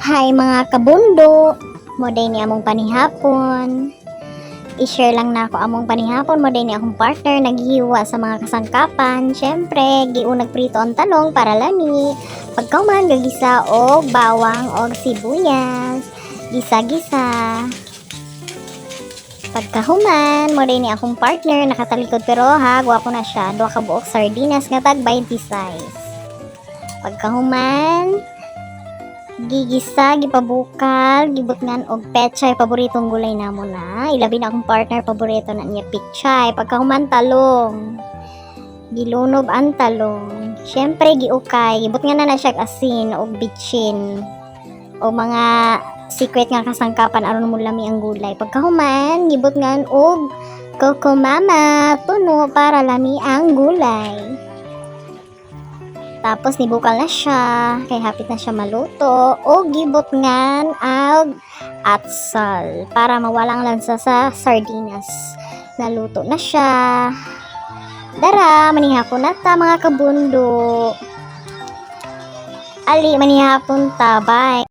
Hi mga kabundo, moday ni among panihapon. I-share lang na ako among panihapon, moday ni akong partner naghiwa sa mga kasangkapan. Syempre, giunag prito ang talong para lami. Pagkauman gagisa og bawang og sibuyas. Gisa-gisa. Pagkahuman, moday ni akong partner nakatalikod pero gwapo na siya. Duha ka buok sardinas nga tag 20 size. Pagkahuman, gigisa, gipabukal, gibutngan og pechay, paboritong gulay namo na. Ilabi na akong partner, paborito na niya pechay. Pagkahuman talong, gilunob ang talong. Syempre giukay, gibutngan na siya asin og bitchin o mga secret nga kasangkapan aron mo lami ang gulay. Pagkahuman, gibutngan og coco mama, tuno para lami ang gulay. Tapos nibukal na siya, kay hapit na siya maluto. O gibutngan ang atsal para mawala ang lansa sa sardinas. Naluto na siya. Dara, manihapon na ta mga kabundo. Ali, manihapon ta, bye.